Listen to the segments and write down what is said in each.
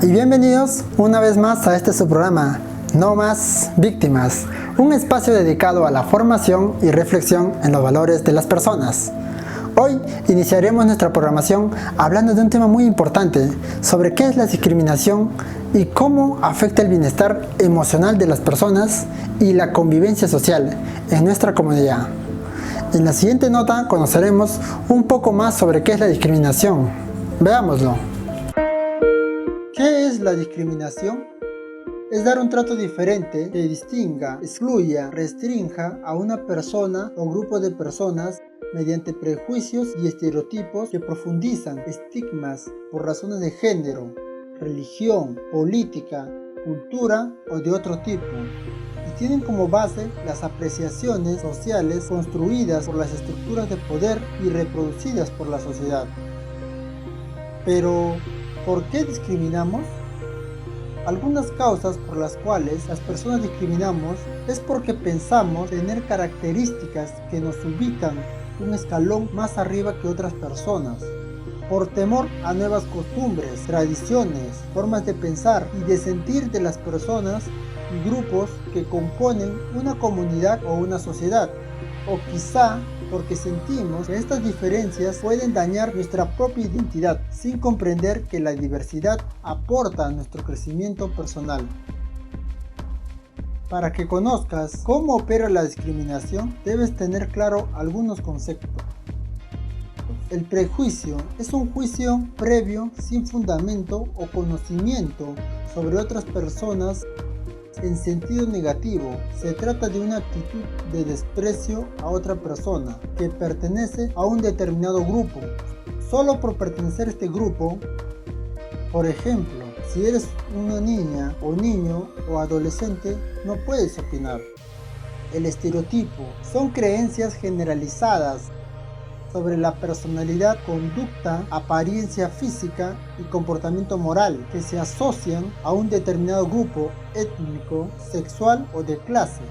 y bienvenidos una vez más a este su programa, No Más Víctimas, un espacio dedicado a la formación y reflexión en los valores de las personas. Hoy iniciaremos nuestra programación hablando de un tema muy importante sobre qué es la discriminación y cómo afecta el bienestar emocional de las personas y la convivencia social en nuestra comunidad. En la siguiente nota conoceremos un poco más sobre qué es la discriminación. Veámoslo. ¿Qué es la discriminación? Es dar un trato diferente que distinga, excluya, restrinja a una persona o grupo de personas mediante prejuicios y estereotipos que profundizan estigmas por razones de género, religión, política, cultura o de otro tipo, y tienen como base las apreciaciones sociales construidas por las estructuras de poder y reproducidas por la sociedad. Pero, ¿por qué discriminamos? Algunas causas por las cuales las personas discriminamos es porque pensamos tener características que nos ubican un escalón más arriba que otras personas, por temor a nuevas costumbres, tradiciones, formas de pensar y de sentir de las personas y grupos que componen una comunidad o una sociedad, o quizá porque sentimos que estas diferencias pueden dañar nuestra propia identidad, sin comprender que la diversidad aporta a nuestro crecimiento personal. Para que conozcas cómo opera la discriminación, debes tener claro algunos conceptos. El prejuicio es un juicio previo, sin fundamento o conocimiento sobre otras personas en sentido negativo. Se trata de una actitud de desprecio a otra persona que pertenece a un determinado grupo, solo por pertenecer a este grupo. Por ejemplo, si eres una niña o niño o adolescente, no puedes opinar. El estereotipo son creencias generalizadas sobre la personalidad, conducta, apariencia física y comportamiento moral que se asocian a un determinado grupo étnico, sexual o de clase.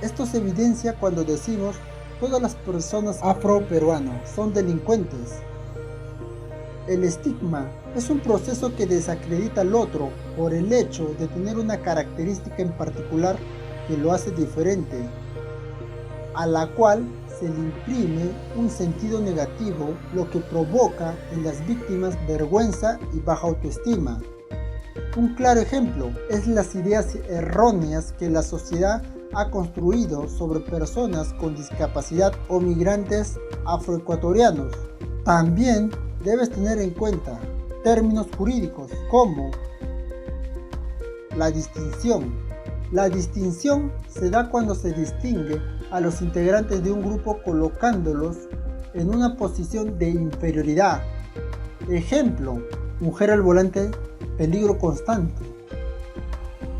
Esto se evidencia cuando decimos todas las personas afroperuanas son delincuentes. El estigma es un proceso que desacredita al otro por el hecho de tener una característica en particular que lo hace diferente, a la cual se le imprime un sentido negativo, lo que provoca en las víctimas vergüenza y baja autoestima. Un claro ejemplo es las ideas erróneas que la sociedad ha construido sobre personas con discapacidad o migrantes afroecuatorianos. También debes tener en cuenta términos jurídicos como la distinción. La distinción se da cuando se distingue a los integrantes de un grupo colocándolos en una posición de inferioridad. Ejemplo, mujer al volante, peligro constante.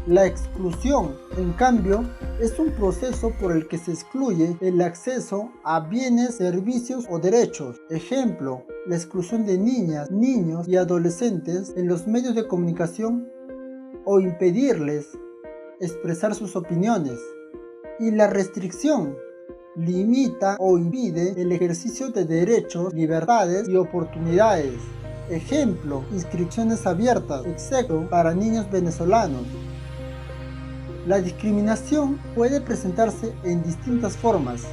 La exclusión, en cambio, es un proceso por el que se excluye el acceso a bienes, servicios o derechos. Ejemplo, la exclusión de niñas, niños y adolescentes en los medios de comunicación o impedirles expresar sus opiniones. Y la restricción limita o impide el ejercicio de derechos, libertades y oportunidades. Ejemplo, inscripciones abiertas, excepto para niños venezolanos. La discriminación puede presentarse en distintas formas.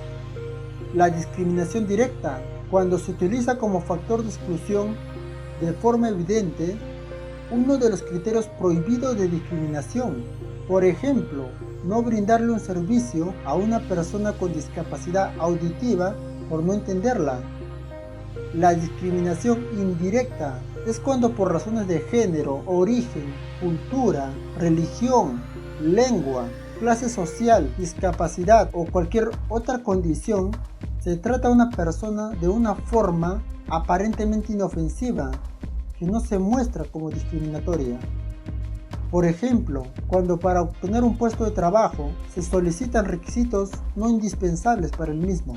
La discriminación directa, cuando se utiliza como factor de exclusión de forma evidente, uno de los criterios prohibidos de discriminación. Por ejemplo, no brindarle un servicio a una persona con discapacidad auditiva por no entenderla. La discriminación indirecta es cuando por razones de género, origen, cultura, religión, lengua, clase social, discapacidad o cualquier otra condición, se trata a una persona de una forma aparentemente inofensiva que no se muestra como discriminatoria. Por ejemplo, cuando para obtener un puesto de trabajo se solicitan requisitos no indispensables para el mismo,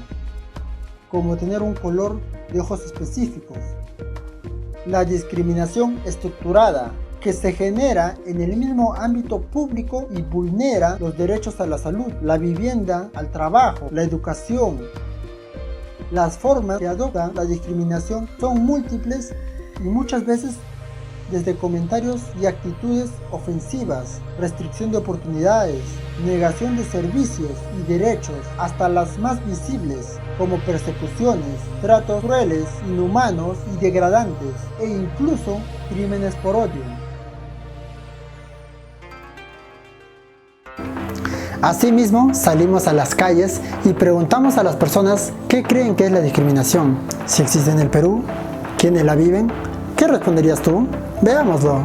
como tener un color de ojos específicos. La discriminación estructurada, que se genera en el mismo ámbito público y vulnera los derechos a la salud, la vivienda, al trabajo, la educación. Las formas que adopta la discriminación son múltiples y muchas veces desde comentarios y actitudes ofensivas, restricción de oportunidades, negación de servicios y derechos, hasta las más visibles, como persecuciones, tratos crueles, inhumanos y degradantes, e incluso crímenes por odio. Asimismo, salimos a las calles y preguntamos a las personas qué creen que es la discriminación, si existe en el Perú, quiénes la viven. ¿Qué responderías tú? Veámoslo.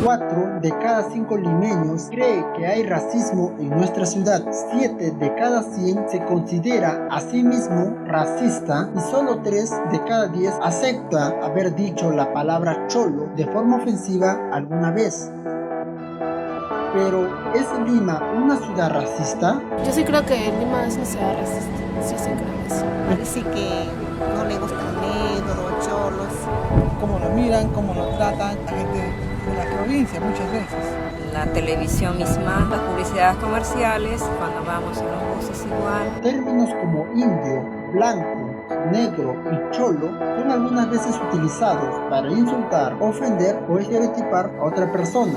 4 de cada 5 limeños cree que hay racismo en nuestra ciudad. 7 de cada 100 se considera a sí mismo racista y solo 3 de cada 10 acepta haber dicho la palabra cholo de forma ofensiva alguna vez. Pero, ¿es Lima una ciudad racista? Yo sí creo que Lima es una ciudad racista. Sí, sí creo eso. Parece que no le gustan negros, cholos. Cómo lo miran, cómo lo tratan la gente de la provincia muchas veces. La televisión misma, las publicidades comerciales, cuando vamos en los buses igual. Términos como indio, blanco, negro y cholo son algunas veces utilizados para insultar, ofender o estereotipar a otra persona.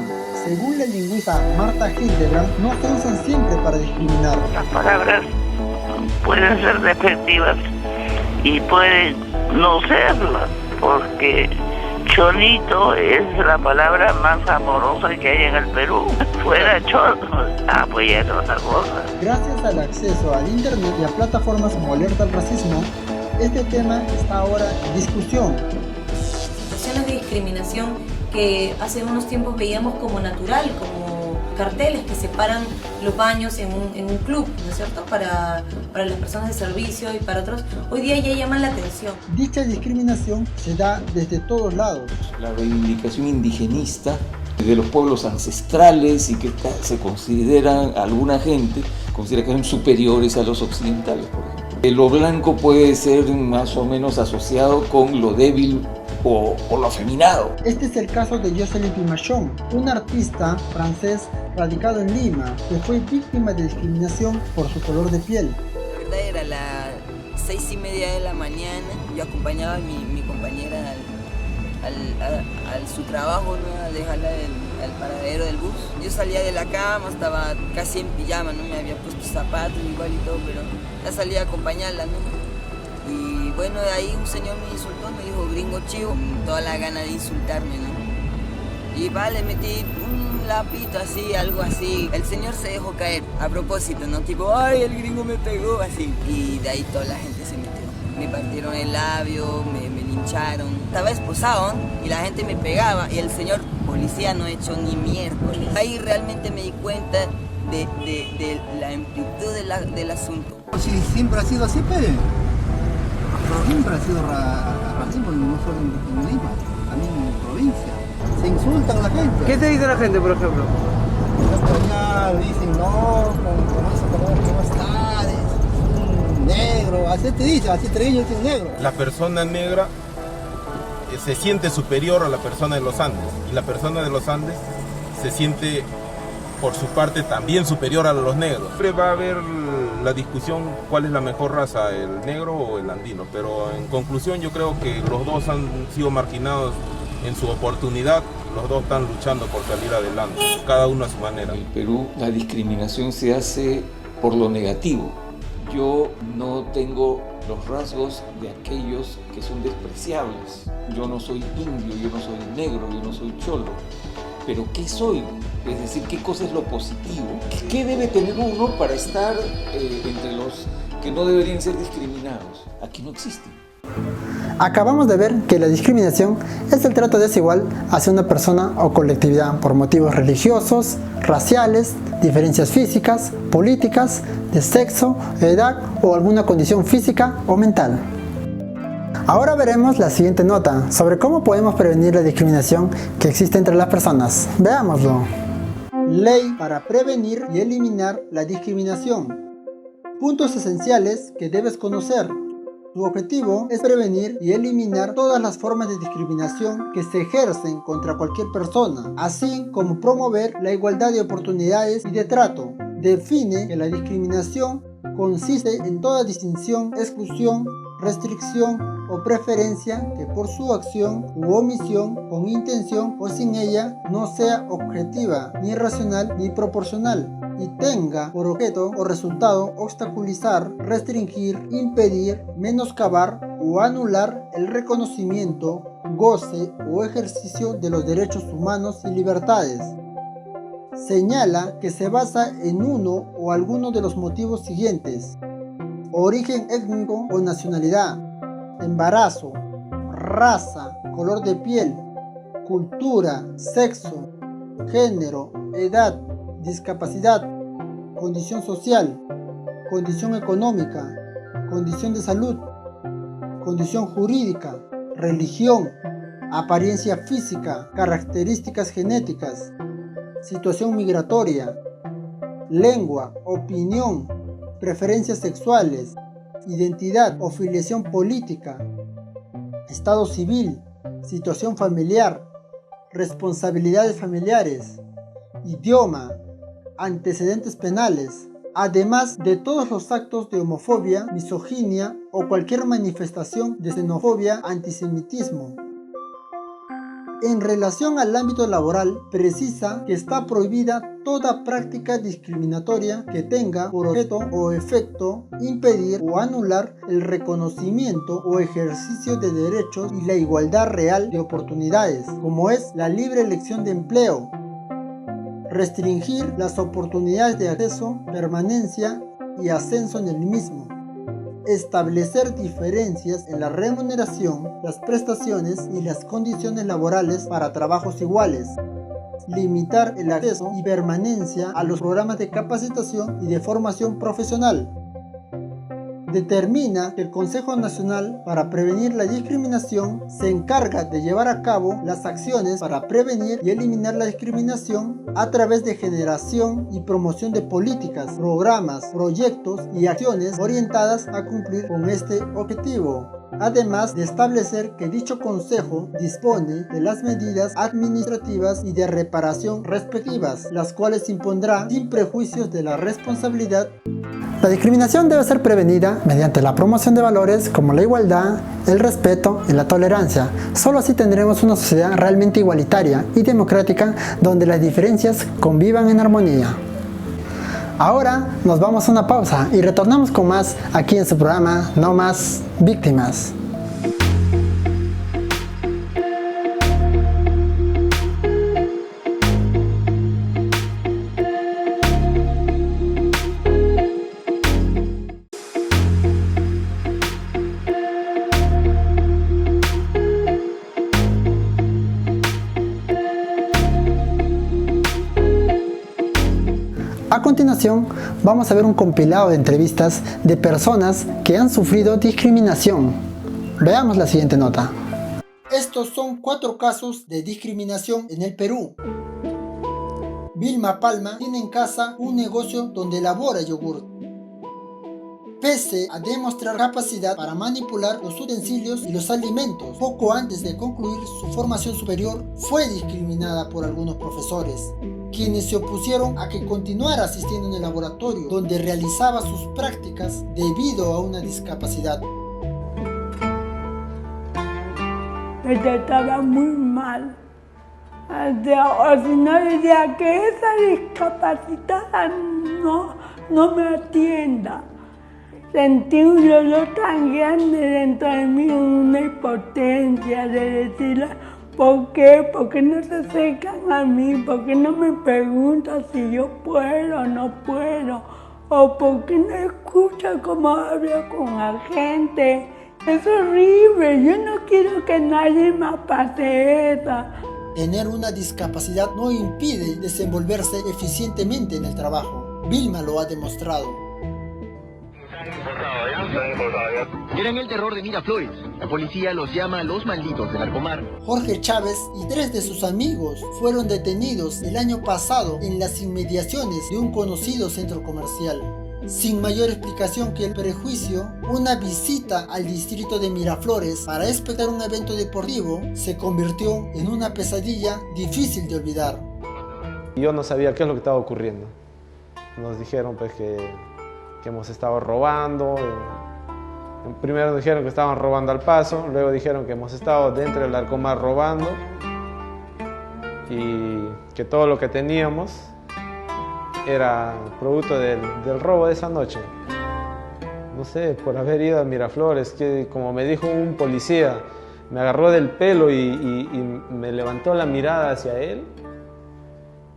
Según la lingüista Marta Hildebrand, no se usan siempre para discriminar. Las palabras pueden ser despectivas y pueden no serlo, porque cholito es la palabra más amorosa que hay en el Perú. Fuera cholo, pues ya es otra cosa. Gracias al acceso al internet y a plataformas como Alerta al Racismo, este tema está ahora en discusión. Situaciones de discriminación que hace unos tiempos veíamos como natural, como carteles que separan los baños en un club, ¿no es cierto? Para las personas de servicio y para otros, hoy día ya llaman la atención. Dicha discriminación se da desde todos lados. La reivindicación indigenista de los pueblos ancestrales y que se consideran, alguna gente considera que son superiores a los occidentales, por ejemplo. Lo blanco puede ser más o menos asociado con lo débil o lo afeminado. Este es el caso de Jocelyn Pimachon, un artista francés radicado en Lima, que fue víctima de discriminación por su color de piel. La verdad era las 6:30 de la mañana, yo acompañaba a mi compañera a su trabajo, ¿no? A dejarla al paradero del bus. Yo salía de la cama, estaba casi en pijama, ¿no? Me había puesto zapatos igual y todo, pero ya salía a acompañarla, ¿no? Y bueno, de ahí un señor me insultó, me dijo gringo chivo, toda la gana de insultarme, ¿no? Y le metí un lapito así, algo así. El señor se dejó caer, a propósito, ¿no? Tipo, ay, el gringo me pegó, así. Y de ahí toda la gente se metió. Me partieron el labio, me lincharon. Estaba esposado, ¿no? Y la gente me pegaba y el señor policía no echó ni miércoles. Ahí realmente me di cuenta de la amplitud del asunto. Sí, siempre ha sido así, pero siempre ha sido racismo, no solo en Lima, también en provincia. Se insultan a la gente. ¿Qué te dice la gente, por ejemplo? Ya dicen, no, con esa palabra que no está, es un negro, así te dicen, así te dicen, es un negro. La persona negra se siente superior a la persona de los Andes, y la persona de los Andes se siente por su parte también superior a los negros. Siempre va a haber la discusión cuál es la mejor raza, el negro o el andino, pero en conclusión yo creo que los dos han sido marginados en su oportunidad, los dos están luchando por salir adelante, cada uno a su manera. En el Perú la discriminación se hace por lo negativo. Yo no tengo los rasgos de aquellos que son despreciables. Yo no soy indio, yo no soy negro, yo no soy cholo. Pero ¿qué soy? Es decir, ¿qué cosa es lo positivo? ¿Qué debe tener uno para estar entre los que no deberían ser discriminados? Aquí no existe. Acabamos de ver que la discriminación es el trato desigual hacia una persona o colectividad por motivos religiosos, raciales, diferencias físicas, políticas, de sexo, edad o alguna condición física o mental. Ahora veremos la siguiente nota sobre cómo podemos prevenir la discriminación que existe entre las personas. Veámoslo. Ley para prevenir y eliminar la discriminación. Puntos esenciales que debes conocer. Su objetivo es prevenir y eliminar todas las formas de discriminación que se ejercen contra cualquier persona, así como promover la igualdad de oportunidades y de trato. Define que la discriminación consiste en toda distinción, exclusión, restricción o preferencia que por su acción u omisión, con intención o sin ella, no sea objetiva, ni racional ni proporcional, y tenga por objeto o resultado obstaculizar, restringir, impedir, menoscabar o anular el reconocimiento, goce o ejercicio de los derechos humanos y libertades. Señala que se basa en uno o alguno de los motivos siguientes: origen étnico o nacionalidad, embarazo, raza, color de piel, cultura, sexo, género, edad, discapacidad, condición social, condición económica, condición de salud, condición jurídica, religión, apariencia física, características genéticas, situación migratoria, lengua, opinión, preferencias sexuales, identidad o filiación política, estado civil, situación familiar, responsabilidades familiares, idioma, antecedentes penales, además de todos los actos de homofobia, misoginia o cualquier manifestación de xenofobia, antisemitismo. En relación al ámbito laboral, precisa que está prohibida toda práctica discriminatoria que tenga por objeto o efecto impedir o anular el reconocimiento o ejercicio de derechos y la igualdad real de oportunidades, como es la libre elección de empleo, restringir las oportunidades de acceso, permanencia y ascenso en el mismo, establecer diferencias en la remuneración, las prestaciones y las condiciones laborales para trabajos iguales, limitar el acceso y permanencia a los programas de capacitación y de formación profesional. Determina que el Consejo Nacional para Prevenir la Discriminación se encarga de llevar a cabo las acciones para prevenir y eliminar la discriminación a través de generación y promoción de políticas, programas, proyectos y acciones orientadas a cumplir con este objetivo. Además de establecer que dicho consejo dispone de las medidas administrativas y de reparación respectivas, las cuales impondrá sin prejuicios de la responsabilidad. La discriminación debe ser prevenida mediante la promoción de valores como la igualdad, el respeto y la tolerancia. Solo así tendremos una sociedad realmente igualitaria y democrática donde las diferencias convivan en armonía. Ahora nos vamos a una pausa y retornamos con más aquí en su programa No Más Víctimas. A continuación, vamos a ver un compilado de entrevistas de personas que han sufrido discriminación. Veamos la siguiente nota. Estos son 4 casos de discriminación en el Perú. Vilma Palma tiene en casa un negocio donde elabora yogur. Pese a demostrar capacidad para manipular los utensilios y los alimentos, poco antes de concluir su formación superior, fue discriminada por algunos profesores, quienes se opusieron a que continuara asistiendo en el laboratorio donde realizaba sus prácticas debido a una discapacidad. Me trataba muy mal. O si no decía que esa discapacitada no me atienda. Sentí un dolor tan grande dentro de mí, una impotencia de decirle ¿por qué? ¿Por qué no se acercan a mí? ¿Por qué no me preguntan si yo puedo o no puedo? ¿O por qué no escuchan cómo hablo con la gente? Es horrible, yo no quiero que nadie más pase eso. Tener una discapacidad no impide desenvolverse eficientemente en el trabajo. Vilma lo ha demostrado. Eran el terror de Miraflores. La policía los llama los malditos del Arcomar. Jorge Chávez y 3 de sus amigos fueron detenidos el año pasado en las inmediaciones de un conocido centro comercial. Sin mayor explicación que el prejuicio, una visita al distrito de Miraflores para espectar un evento deportivo se convirtió en una pesadilla difícil de olvidar. Yo no sabía qué es lo que estaba ocurriendo. Nos dijeron pues que que hemos estado robando. Primero nos dijeron que estaban robando al paso, luego dijeron que hemos estado dentro del Larcomar robando y que todo lo que teníamos era producto del robo de esa noche. No sé, por haber ido a Miraflores, que como me dijo un policía, me agarró del pelo y me levantó la mirada hacia él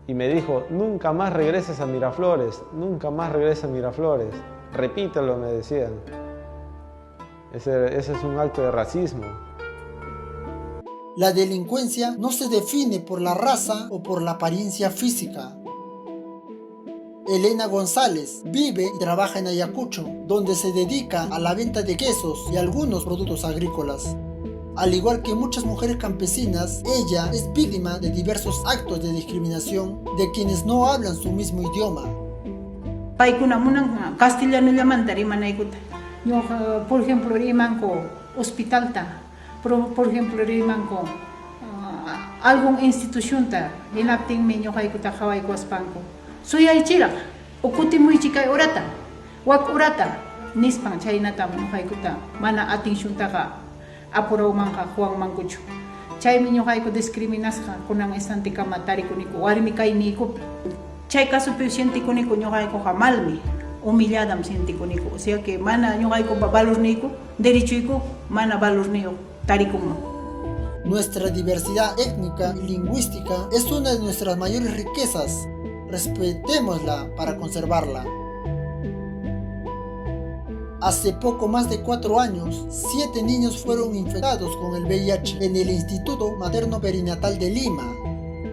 y me dijo: nunca más regreses a Miraflores, nunca más regreses a Miraflores. Repítelo, me decían. Ese es un acto de racismo. La delincuencia no se define por la raza o por la apariencia física. Elena González vive y trabaja en Ayacucho, donde se dedica a la venta de quesos y algunos productos agrícolas. Al igual que muchas mujeres campesinas, ella es víctima de diversos actos de discriminación de quienes no hablan su mismo idioma. Yo, por ejemplo, rimanco hospital por ejemplo, rimanco alguna institución en la que me yo haikuta hawai kospanco. Soy aichira, okuti muy chica orata, wak orata, nispan chaynata mo haikuta, mana atención taga, apuro manka huang mangucho. Chay mi yo haiku discriminasca con ang estantika matari kuniko, warmi kay niko. Chay caso paciente kuniko yo haiku hamalmi. Humillada me siento con hijo, o sea que mana yo hay con valor nico, derecho hijo, mana valor nico, tal y como. Nuestra diversidad étnica y lingüística es una de nuestras mayores riquezas. Respetémosla para conservarla. Hace poco más de 4 años, 7 niños fueron infectados con el VIH en el Instituto Materno Perinatal de Lima.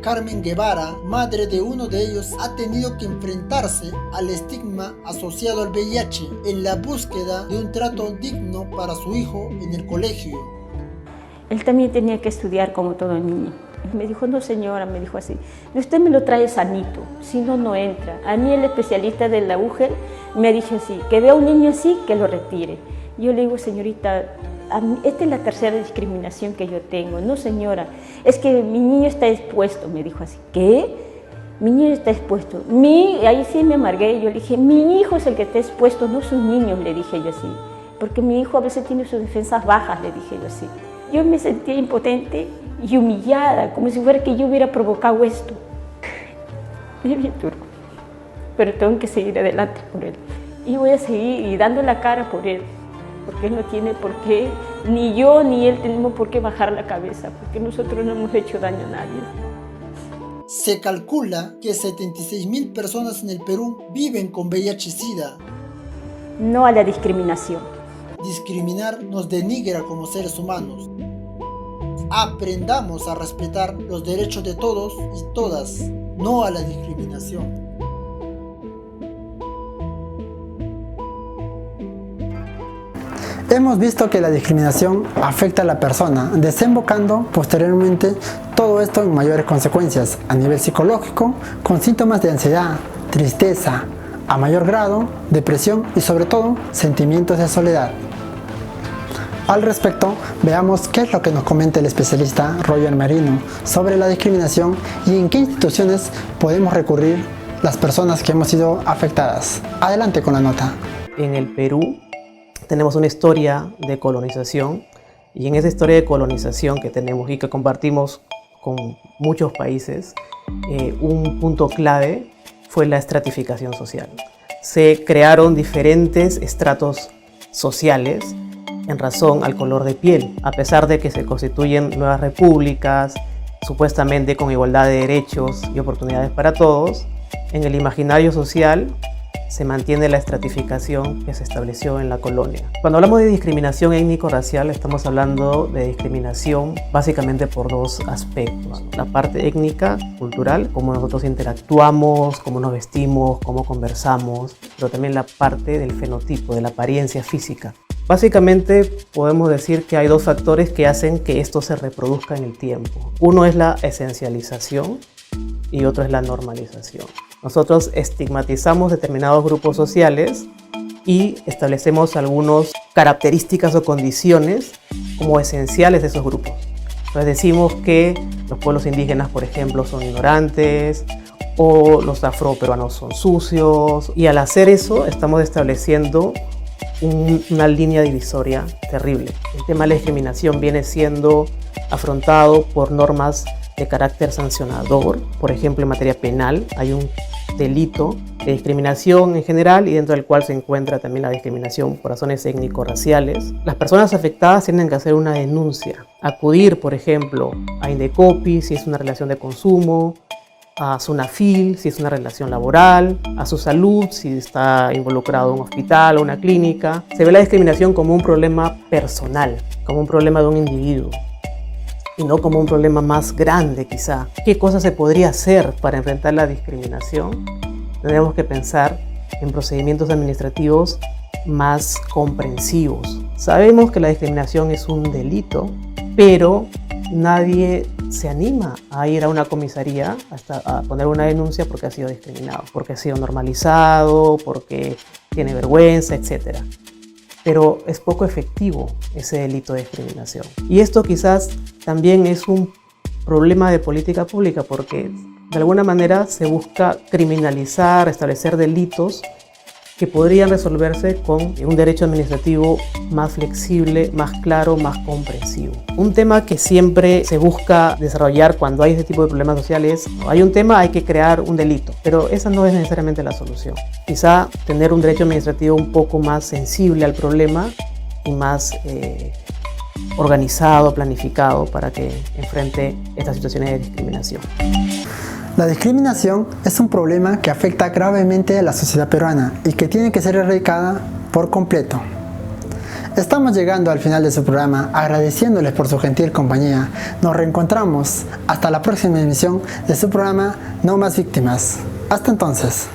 Carmen Guevara, madre de uno de ellos, ha tenido que enfrentarse al estigma asociado al VIH en la búsqueda de un trato digno para su hijo en el colegio. Él también tenía que estudiar como todo niño. Me dijo: no señora, me dijo así, usted me lo trae sanito, si no, no entra. A mí el especialista de la UGEL me dijo así, que vea a un niño así, que lo retire. Yo le digo: señorita, esta es la tercera discriminación que yo tengo. No señora, es que mi niño está expuesto, me dijo así. ¿Qué? Mi niño está expuesto. Ahí sí me amargué, yo le dije: mi hijo es el que está expuesto, no sus niños, le dije yo así. Porque mi hijo a veces tiene sus defensas bajas, le dije yo así. Yo me sentía impotente y humillada, como si fuera que yo hubiera provocado esto. Es bien duro, pero tengo que seguir adelante por él. Y voy a seguir y dando la cara por él. Porque él no tiene por qué, ni yo ni él tenemos por qué bajar la cabeza, porque nosotros no hemos hecho daño a nadie. Se calcula que 76.000 personas en el Perú viven con VIH-Sida. No a la discriminación. Discriminar nos denigra como seres humanos. Aprendamos a respetar los derechos de todos y todas, no a la discriminación. Hemos visto que la discriminación afecta a la persona, desembocando posteriormente todo esto en mayores consecuencias a nivel psicológico, con síntomas de ansiedad, tristeza, a mayor grado, depresión y sobre todo sentimientos de soledad. Al respecto, veamos qué es lo que nos comenta el especialista Roger Merino sobre la discriminación y en qué instituciones podemos recurrir las personas que hemos sido afectadas. Adelante con la nota. En el Perú tenemos una historia de colonización y en esa historia de colonización que tenemos y que compartimos con muchos países, un punto clave fue la estratificación social. Se crearon diferentes estratos sociales en razón al color de piel, a pesar de que se constituyen nuevas repúblicas, supuestamente con igualdad de derechos y oportunidades para todos. En el imaginario social se mantiene la estratificación que se estableció en la colonia. Cuando hablamos de discriminación étnico-racial, estamos hablando de discriminación básicamente por dos aspectos. La parte étnica, cultural, cómo nosotros interactuamos, cómo nos vestimos, cómo conversamos, pero también la parte del fenotipo, de la apariencia física. Básicamente podemos decir que hay dos factores que hacen que esto se reproduzca en el tiempo. Uno es la esencialización y otro es la normalización. Nosotros estigmatizamos determinados grupos sociales y establecemos algunas características o condiciones como esenciales de esos grupos. Entonces decimos que los pueblos indígenas, por ejemplo, son ignorantes, o los afroperuanos son sucios, y al hacer eso estamos estableciendo una línea divisoria terrible. El tema de la discriminación viene siendo afrontado por normas de carácter sancionador. Por ejemplo, en materia penal hay un delito de discriminación en general y dentro del cual se encuentra también la discriminación por razones étnico-raciales. Las personas afectadas tienen que hacer una denuncia, acudir, por ejemplo, a Indecopi si es una relación de consumo, a Sunafil si es una relación laboral, a su salud si está involucrado un hospital o una clínica. Se ve la discriminación como un problema personal, como un problema de un individuo y no como un problema más grande quizá. ¿Qué cosas se podría hacer para enfrentar la discriminación? Tendríamos que pensar en procedimientos administrativos más comprensivos. Sabemos que la discriminación es un delito, pero nadie se anima a ir a una comisaría a poner una denuncia porque ha sido discriminado, porque ha sido normalizado, porque tiene vergüenza, etc. Pero es poco efectivo ese delito de discriminación. Y esto quizás también es un problema de política pública porque de alguna manera se busca criminalizar, establecer delitos que podrían resolverse con un derecho administrativo más flexible, más claro, más comprensivo. Un tema que siempre se busca desarrollar cuando hay este tipo de problemas sociales, hay un tema, hay que crear un delito, pero esa no es necesariamente la solución. Quizá tener un derecho administrativo un poco más sensible al problema y más organizado, planificado para que enfrente estas situaciones de discriminación. La discriminación es un problema que afecta gravemente a la sociedad peruana y que tiene que ser erradicada por completo. Estamos llegando al final de su programa, agradeciéndoles por su gentil compañía. Nos reencontramos hasta la próxima emisión de su programa No Más Víctimas. Hasta entonces.